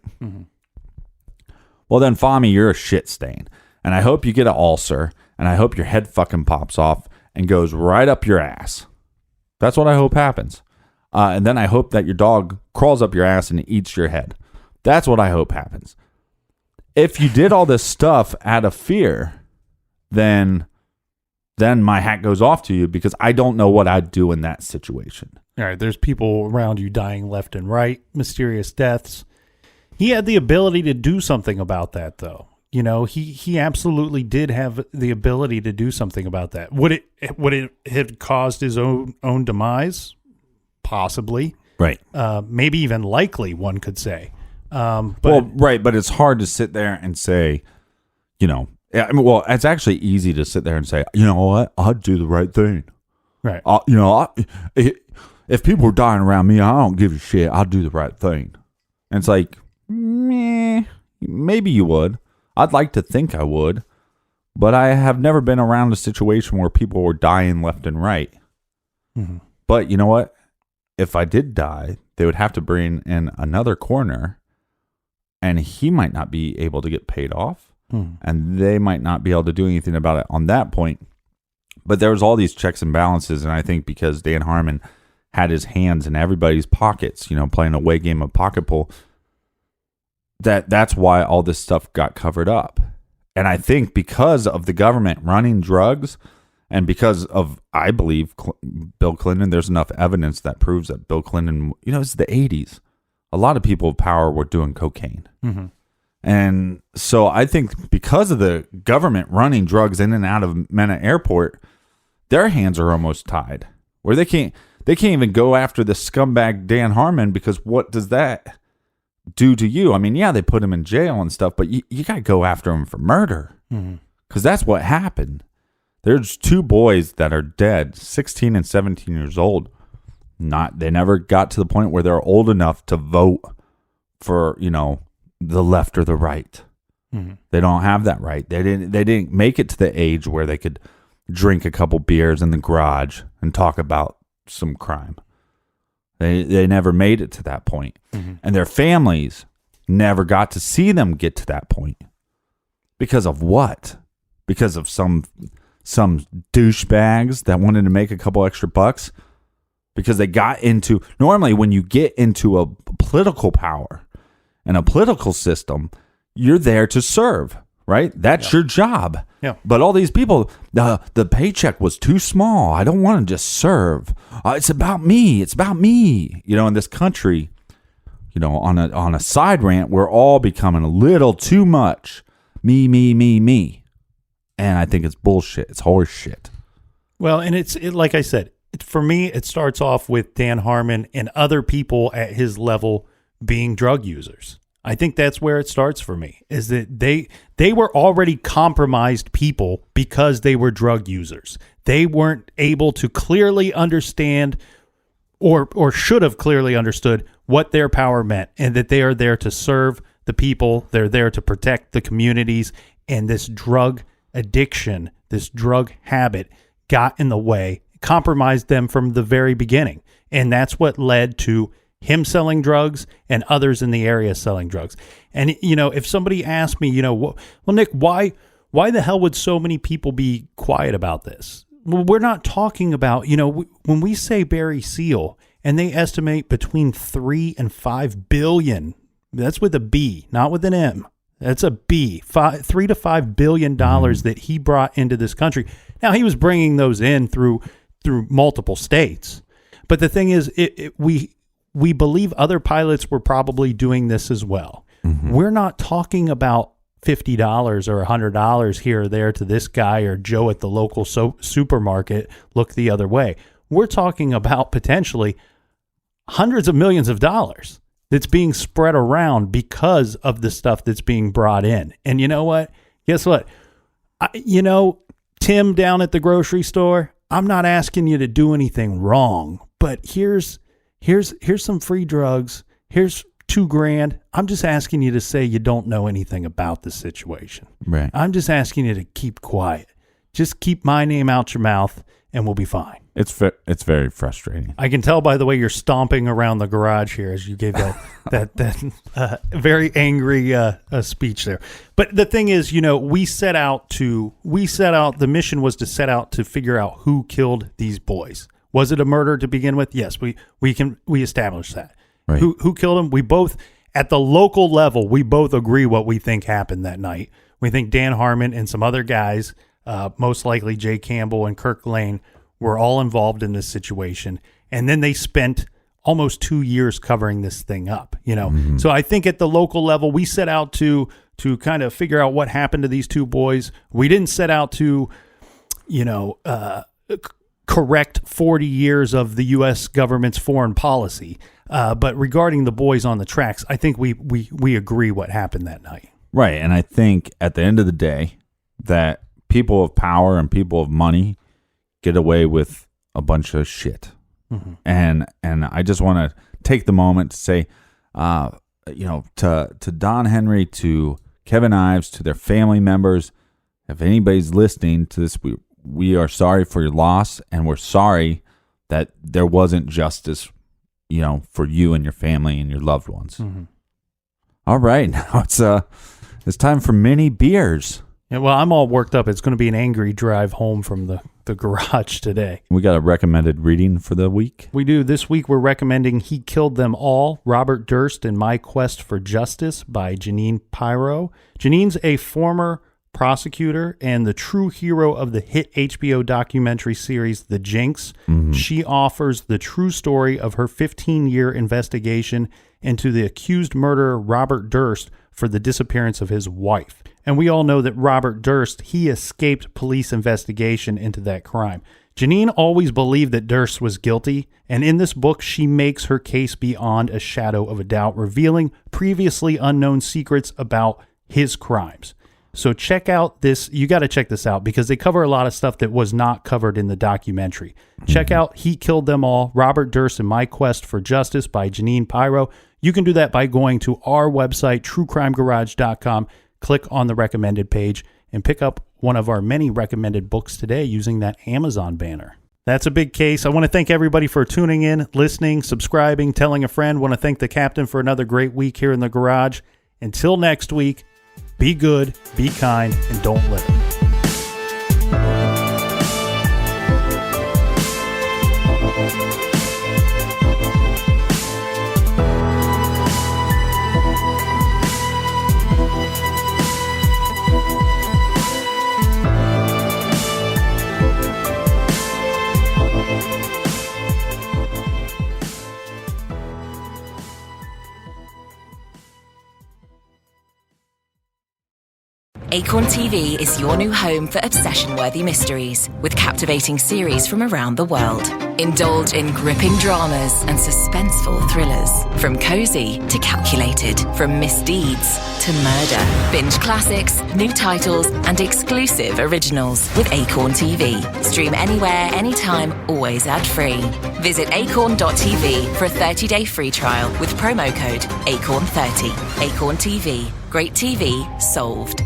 Well, then Fahmy, you're a shit stain. And I hope you get an ulcer, and I hope your head fucking pops off and goes right up your ass. That's what I hope happens. And then I hope that your dog crawls up your ass and eats your head. That's what I hope happens. If you did all this stuff out of fear, then my hat goes off to you, because I don't know what I'd do in that situation. All right, there's people around you dying left and right, mysterious deaths. He had the ability to do something about that, though. He absolutely did have the ability to do something about that. Would it have caused his own demise? Possibly. Right. Maybe even likely, one could say. But it's hard to sit there and say, it's actually easy to sit there and say, you know what, I'd do the right thing. Right. If people are dying around me, I don't give a shit. I'll do the right thing. And it's like, maybe you would. I'd like to think I would, but I have never been around a situation where people were dying left and right. But you know what? If I did die, they would have to bring in another coroner, and he might not be able to get paid off. And they might not be able to do anything about it on that point. But there was all these checks and balances, and I think because Dan Harmon had his hands in everybody's pockets, playing a away game of pocket pool, that's why all this stuff got covered up. And I think because of the government running drugs, and because of, I believe, Bill Clinton, there's enough evidence that proves that Bill Clinton, it's the 80s. A lot of people of power were doing cocaine. And so I think because of the government running drugs in and out of Mena Airport, their hands are almost tied, where they can't even go after the scumbag Dan Harmon, because what does that do to you? I mean, yeah, they put him in jail and stuff, but you got to go after him for murder, because that's what happened. There's two boys that are dead, 16 and 17 years old. They never got to the point where they're old enough to vote for, the left or the right. They don't have that right. They didn't make it to the age where they could drink a couple beers in the garage and talk about some crime. They never made it to that point. And their families never got to see them get to that point. Because of what? Because of some douchebags that wanted to make a couple extra bucks? Because they got into, normally when you get into a political power and a political system, you're there to serve, right? That's your job. Yeah. But all these people, the paycheck was too small. I don't want to just serve. It's about me. It's about me. In this country, on a side rant, we're all becoming a little too much me, me, me, me. And I think it's bullshit. It's horse shit. Well, and it's like I said, for me, it starts off with Dan Harmon and other people at his level being drug users. I think that's where it starts for me, is that they were already compromised people because they were drug users. They weren't able to clearly understand or should have clearly understood what their power meant, and that they are there to serve the people. They're there to protect the communities, and this drug addiction, this drug habit got in the way, compromised them from the very beginning. And that's what led to him selling drugs and others in the area selling drugs. And, if somebody asked me, well, Nick, why the hell would so many people be quiet about this? Well, we're not talking about, when we say Barry Seal and they estimate between 3 and 5 billion, that's with a B, not with an M. That's a B, $3 to $5 billion that he brought into this country. Now, he was bringing those in through multiple states. But the thing is, we believe other pilots were probably doing this as well. Mm-hmm. We're not talking about $50 or $100 here or there to this guy or Joe at the local supermarket look the other way. We're talking about potentially hundreds of millions of dollars that's being spread around because of the stuff that's being brought in. And you know what? Guess what? Tim down at the grocery store, I'm not asking you to do anything wrong, but here's some free drugs. Here's $2,000. I'm just asking you to say you don't know anything about the situation. Right. I'm just asking you to keep quiet. Just keep my name out your mouth and we'll be fine. It's very frustrating. I can tell by the way you're stomping around the garage here as you gave that very angry speech there. But the thing is, the mission was to set out to figure out who killed these boys. Was it a murder to begin with? Yes, we established that. Right. Who killed them? We both, at the local level, we both agree what we think happened that night. We think Dan Harmon and some other guys, most likely Jay Campbell and Kirk Lane, were all involved in this situation. And then they spent almost 2 years covering this thing up, Mm-hmm. So I think at the local level, we set out to kind of figure out what happened to these two boys. We didn't set out to, correct 40 years of the U.S. government's foreign policy. But regarding the boys on the tracks, I think we agree what happened that night. Right. And I think at the end of the day that people of power and people of money get away with a bunch of shit. Mm-hmm. And I just want to take the moment to say, to Don Henry, to Kevin Ives, to their family members, if anybody's listening to this, we are sorry for your loss, and we're sorry that there wasn't justice, for you and your family and your loved ones. Mm-hmm. All right, now it's time for mini beers. Yeah, well, I'm all worked up. It's going to be an angry drive home from the garage today. We got a recommended reading for the week. We do. This week we're recommending He Killed Them All, Robert Durst and My Quest for Justice by Jeanine Pirro. Jeanine's a former prosecutor and the true hero of the hit HBO documentary series The Jinx. Mm-hmm. She offers the true story of her 15-year investigation into the accused murderer Robert Durst for the disappearance of his wife. And we all know that Robert Durst, he escaped police investigation into that crime. Jeanine always believed that Durst was guilty, and in this book, she makes her case beyond a shadow of a doubt, revealing previously unknown secrets about his crimes. So check out this. You got to check this out because they cover a lot of stuff that was not covered in the documentary. Check out He Killed Them All, Robert Durst and My Quest for Justice by Jeanine Pirro. You can do that by going to our website, truecrimegarage.com. Click on the recommended page and pick up one of our many recommended books today using that Amazon banner. That's a big case. I want to thank everybody for tuning in, listening, subscribing, telling a friend. I want to thank the captain for another great week here in the garage. Until next week, be good, be kind, and don't litter. Acorn TV is your new home for obsession-worthy mysteries with captivating series from around the world. Indulge in gripping dramas and suspenseful thrillers. From cozy to calculated, from misdeeds to murder. Binge classics, new titles, and exclusive originals with Acorn TV. Stream anywhere, anytime, always ad-free. Visit acorn.tv for a 30-day free trial with promo code ACORN30. Acorn TV. Great TV solved.